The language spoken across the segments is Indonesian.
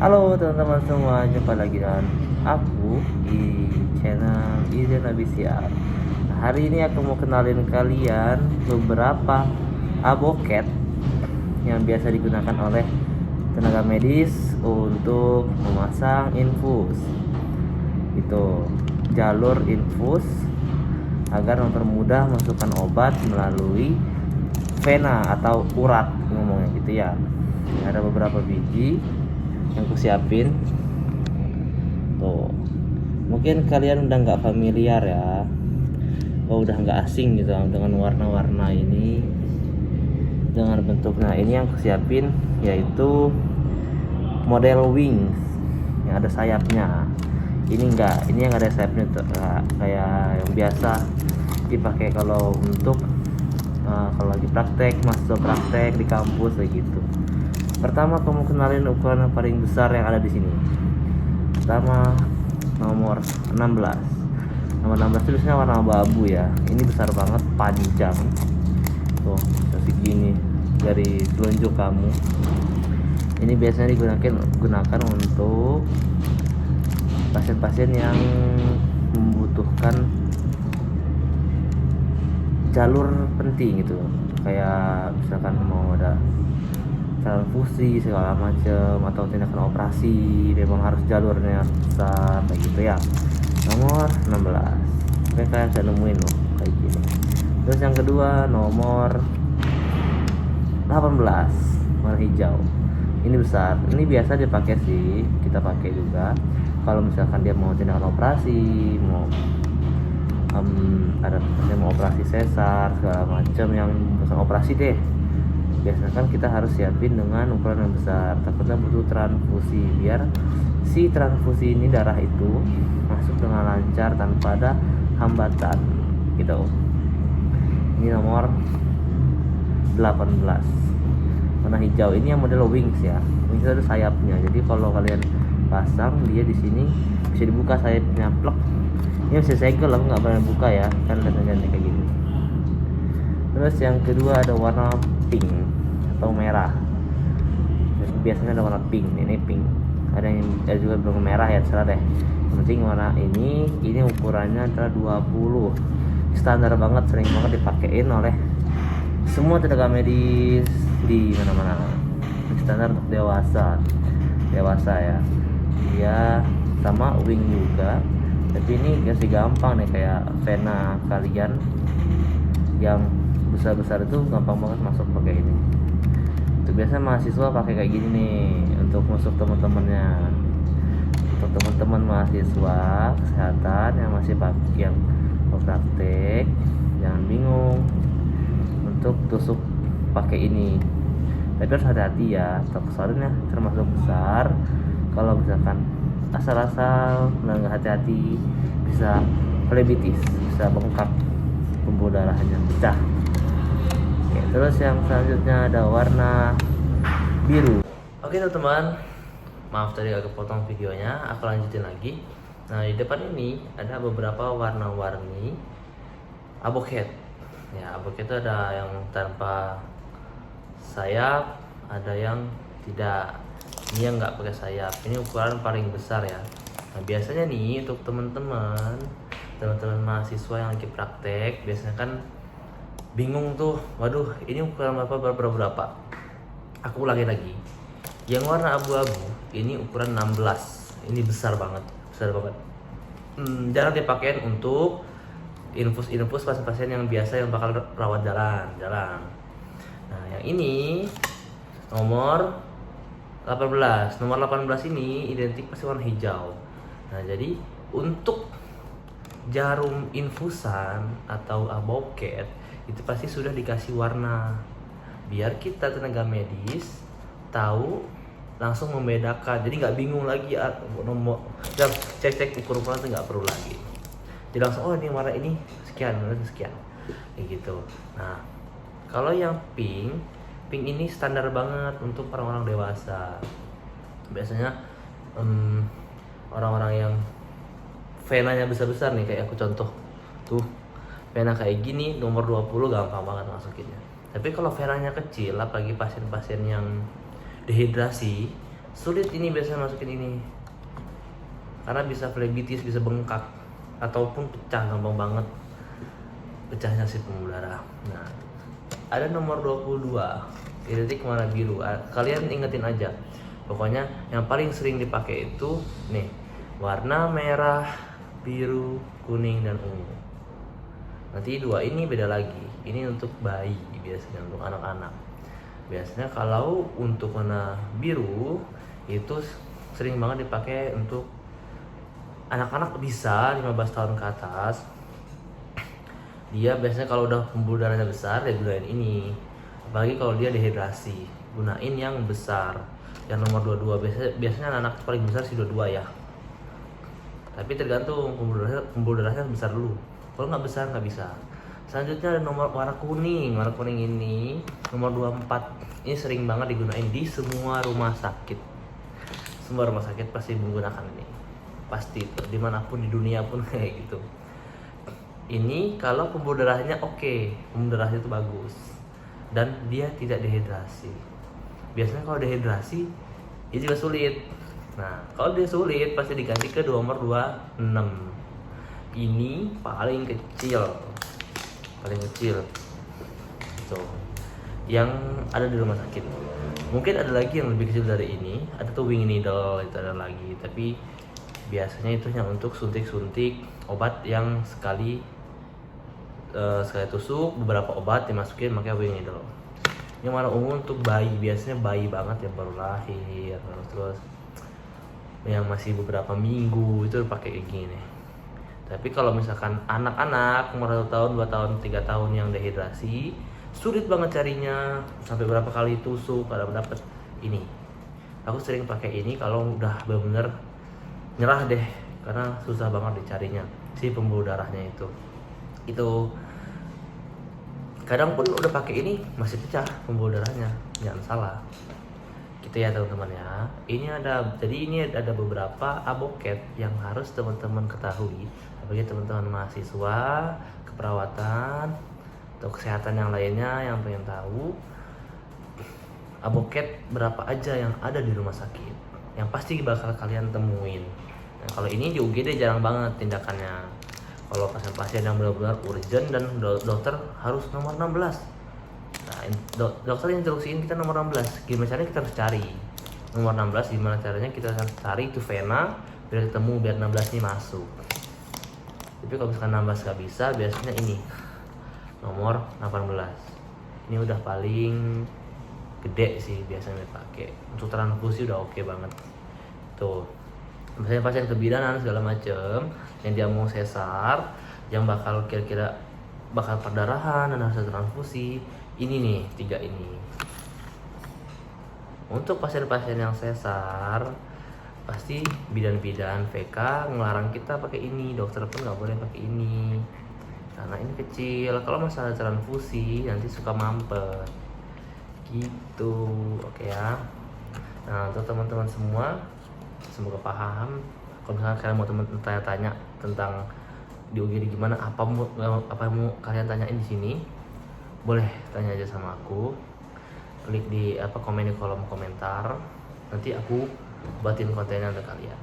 Halo teman-teman semua, jumpa lagi dengan aku di channel Izin Abisiar. Nah, hari ini aku mau kenalin kalian beberapa aboket yang biasa digunakan oleh tenaga medis untuk memasang infus. Itu jalur infus agar mempermudah masukkan obat melalui vena atau urat, ngomongnya gitu ya. Ada beberapa biji yang aku siapin tuh. Mungkin kalian udah nggak familiar ya, udah nggak asing gitu dengan warna-warna ini, dengan bentuknya. Ini yang aku siapin yaitu model wings yang ada sayapnya. Ini yang ada sayapnya tuh, kayak yang biasa dipakai kalau untuk kalau lagi praktek, masuk praktek di kampus kayak gitu. Pertama, kamu kenalin ukuran yang paling besar yang ada di sini. Pertama, nomor 16. Nomor 16 itu biasanya warna abu-abu ya. Ini besar banget, panjang. Tuh, segini dari telunjuk kamu. Ini biasanya digunakan untuk pasien-pasien yang membutuhkan jalur penting gitu. Kayak misalkan mau ada transfusi segala macam atau tindakan operasi, memang harus jalurnya besar kayak gitu ya. Nomor 16. Oke, kalian saya nemuin loh kayak gini. Terus yang kedua nomor 18, warna hijau. Ini besar. Ini biasa dipakai sih, kita pakai juga kalau misalkan dia mau tindakan operasi, mau ada pasien mau operasi sesar segala macam, yang bukan operasi deh. Biasanya kan kita harus siapin dengan ukuran yang besar, takutnya butuh transfusi biar si transfusi ini darah itu masuk dengan lancar tanpa ada hambatan gitu. Ini nomor 18, warna hijau. Ini yang model wings ya. Wings itu ada sayapnya, jadi kalau kalian pasang dia di sini bisa dibuka sayapnya, plek. Ini bisa segel, aku nggak pernah buka ya, kan ganti kayak gini. Terus yang kedua ada warna pink atau merah. Biasanya ada warna pink, ini pink. Ada juga belum merah ya, terserah deh. Yang penting warna ini ukurannya adalah 20. Standar banget, sering banget dipakein oleh semua tenaga medis di mana-mana. Standar untuk dewasa ya. Dia sama wing juga. Tapi ini masih gampang nih, kayak vena kalian yang besar-besar itu gampang banget masuk pakai ini. Itu biasa mahasiswa pakai kayak gini nih untuk masuk teman-temannya. Untuk teman-teman mahasiswa kesehatan yang masih yang praktek, jangan bingung untuk tusuk pakai ini. Tapi harus hati-hati ya, soalnya termasuk besar. Kalau misalkan asal-asal nggak hati-hati bisa flebitis, bisa bengkak, pembuluh darahnya pecah. Oke, terus yang selanjutnya ada warna biru. Oke teman-teman, maaf tadi agak potong videonya, aku lanjutin lagi. Nah, di depan ini ada beberapa warna-warni aboket ya. Aboket itu ada yang tanpa sayap, ada yang tidak. Ini yang nggak pakai sayap. Ini ukuran paling besar ya. Nah, biasanya nih untuk teman-teman mahasiswa yang lagi praktek, biasanya kan bingung tuh, waduh ini ukuran berapa. Aku ulangi lagi. Yang warna abu-abu ini ukuran 16. Ini besar banget. Jarang dipakein untuk infus pasien-pasien yang biasa yang bakal rawat jalan. Nah, yang ini nomor 18. Nomor 18 ini identik pasti warna hijau. Nah, jadi untuk jarum infusan atau aboket itu pasti sudah dikasih warna biar kita tenaga medis tahu langsung membedakan. Jadi nggak bingung lagi nomor dan cek ukuran itu nggak perlu lagi. Jadi langsung, oh ini warna ini sekian kayak gitu. Nah, kalau yang pink ini standar banget untuk orang-orang dewasa. Biasanya orang-orang yang venanya besar-besar nih, kayak aku contoh tuh, vena kayak gini nomor 20 gampang banget masukinnya. Tapi kalau venanya kecil, apalagi pasien-pasien yang dehidrasi sulit ini biasanya masukin ini karena bisa flebitis, bisa bengkak ataupun pecah, gampang banget pecahnya si pembuluh darah. Nah, ada nomor 22 identik warna biru. Kalian ingetin aja, pokoknya yang paling sering dipakai itu nih warna merah, biru, kuning, dan ungu. Nanti dua ini beda lagi, ini untuk bayi biasanya, untuk anak-anak. Biasanya kalau untuk warna biru itu sering banget dipakai untuk anak-anak, bisa 15 tahun ke atas. Dia biasanya kalau udah pembuluh darahnya besar, dia gunain ini. Apalagi kalau dia dehidrasi, gunain yang besar, yang nomor 22. Biasanya anak paling besar sih 22 ya. Tapi tergantung pembuluh darahnya besar dulu. Kalau nggak besar nggak bisa. Selanjutnya ada nomor warna kuning. Warna kuning ini nomor 24. Ini sering banget digunain di semua rumah sakit. Semua rumah sakit pasti menggunakan ini. Pasti itu, dimanapun di dunia pun kayak gitu. Ini kalau pembuluh darahnya oke, pembuluh darahnya itu bagus dan dia tidak dehidrasi. Biasanya kalau dehidrasi ini juga sulit. Nah, kalau dia sulit pasti diganti ke nomor 26. Ini paling kecil. Tuh, yang ada di rumah sakit. Mungkin ada lagi yang lebih kecil dari ini, ada tuh wing needle, itu ada lagi, tapi biasanya itu hanya untuk suntik-suntik obat yang sekali tusuk, beberapa obat dimasukin pakai wing needle. Yang warna ungu untuk bayi, biasanya bayi banget yang baru lahir, terus yang masih beberapa minggu itu pakai kayak gini. Tapi kalau misalkan anak-anak umur 1 tahun, 2 tahun, 3 tahun yang dehidrasi, sulit banget carinya, sampai berapa kali tusuk ada dapet ini. Aku sering pakai ini kalau udah bener-bener nyerah deh, karena susah banget dicarinya si pembuluh darahnya itu. Kadang pun udah pakai ini masih pecah pembuluh darahnya, jangan salah gitu ya teman-teman ya. Jadi ini ada beberapa aboket yang harus teman-teman ketahui, apalagi teman-teman mahasiswa keperawatan atau kesehatan yang lainnya yang pengen tahu aboket berapa aja yang ada di rumah sakit yang pasti bakal kalian temuin. Nah, kalau ini di UGD jarang banget tindakannya. Kalau pasien-pasien yang benar-benar urgent dan dokter harus nomor 16. Nah, dokter instruksiin kita nomor 16. Gimana caranya kita harus cari nomor 16? Gimana caranya kita harus cari itu vena biar ketemu, biar 16 ini masuk. Tapi kalau misalkan 16 gak bisa, biasanya ini nomor 18. Ini udah paling gede sih biasanya dipakai. Untuk transfusi udah oke banget. Tuh. Misalnya pasien kebidanan segala macem yang dia mau sesar, yang bakal kira-kira bakal perdarahan dan harus transfusi, ini nih 3 ini. Untuk pasien-pasien yang sesar pasti bidan-bidan VK ngelarang kita pakai ini, dokter pun nggak boleh pakai ini karena ini kecil. Kalau masalah transfusi nanti suka mampet gitu. Oke ya. Nah, untuk teman-teman semua semoga paham. Kalau misalnya kalian mau tanya-tanya tentang di UGD gimana, apa yang mau kalian tanyain di sini, boleh tanya aja sama aku. Klik di komen di kolom komentar, nanti aku buatin kontennya untuk kalian.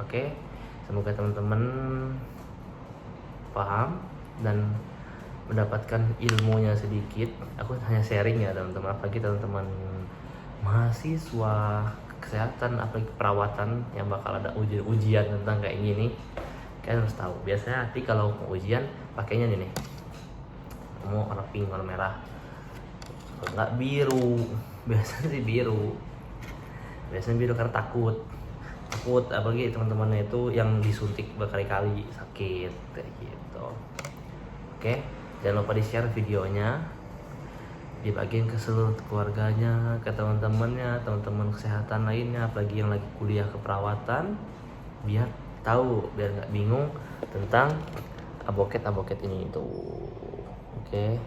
Oke, semoga teman-teman paham dan mendapatkan ilmunya sedikit. Aku hanya sharing ya teman-teman, apalagi teman-teman mahasiswa kesehatan, apalagi perawatan yang bakal ada ujian tentang kayak gini. Kalian harus tahu, biasanya nanti kalau mau ujian pakainya nih, mau warna pink, warna merah, nggak biru. Biasanya sih biru, karena takut apalagi teman-temannya itu yang disuntik berkali-kali sakit kayak gitu. Oke, jangan lupa di share videonya, dibagiin ke seluruh keluarganya, ke teman-temannya, teman-teman kesehatan lainnya, apalagi yang lagi kuliah keperawatan, biar tahu, biar nggak bingung tentang aboket ini tuh. Oke,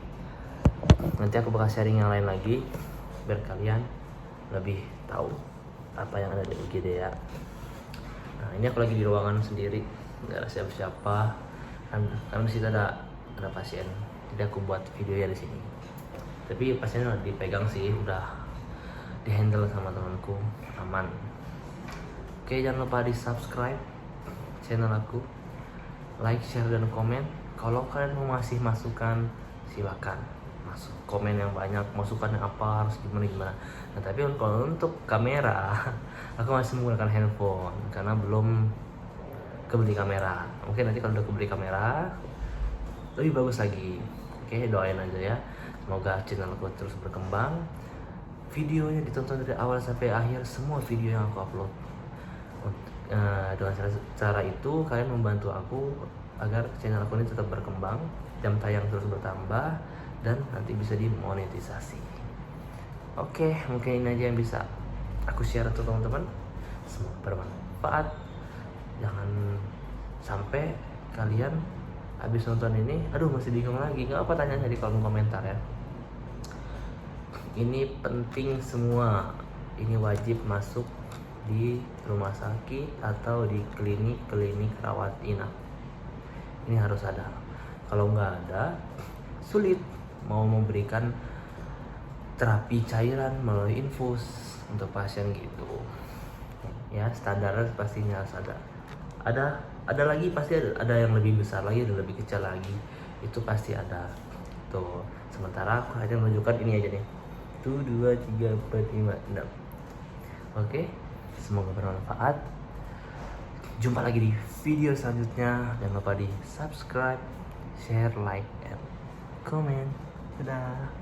nanti aku bakal sharing yang lain lagi biar kalian lebih tahu apa yang ada di UGD ya. Nah, ini aku lagi di ruangan sendiri, nggak ada siapa-siapa kan, karena di situ ada pasien, jadi aku buat video ya di sini. Tapi pasiennya udah dipegang sih, udah dihandle sama temanku, aman. Oke, jangan lupa di subscribe channel aku, like, share, dan komen. Kalau kalian mau ngasih masukan, silakan masuk komen yang banyak, masukan yang apa, harus gimana. Nah, tapi kalau untuk kamera aku masih menggunakan handphone karena belum kebeli kamera. Mungkin nanti kalau udah kebeli kamera lebih bagus lagi. Oke, doain aja ya, semoga channel aku terus berkembang, videonya ditonton dari awal sampai akhir, semua video yang aku upload. Dengan cara itu kalian membantu aku agar channel aku ini tetap berkembang, jam tayang terus bertambah, dan nanti bisa dimonetisasi. Oke, mungkin ini aja yang bisa aku share untuk teman-teman. Semoga bermanfaat. Jangan sampai kalian habis nonton ini, aduh masih bingung lagi, nggak apa, tanya di kolom komentar ya. Ini penting semua, ini wajib masuk di rumah sakit atau di klinik rawat inap. Ini harus ada. Kalau nggak ada, sulit mau memberikan terapi cairan melalui infus untuk pasien gitu. Ya, standar pastinya harus ada. Ada lagi, pasti ada yang lebih besar lagi, ada lebih kecil lagi. Itu pasti ada. Tuh, sementara aku hanya menunjukkan ini aja nih. 1, 2, 3, 4, 5, 6. Oke, semoga bermanfaat. Jumpa lagi di video selanjutnya. Jangan lupa di subscribe, share, like, and comment. Dadah.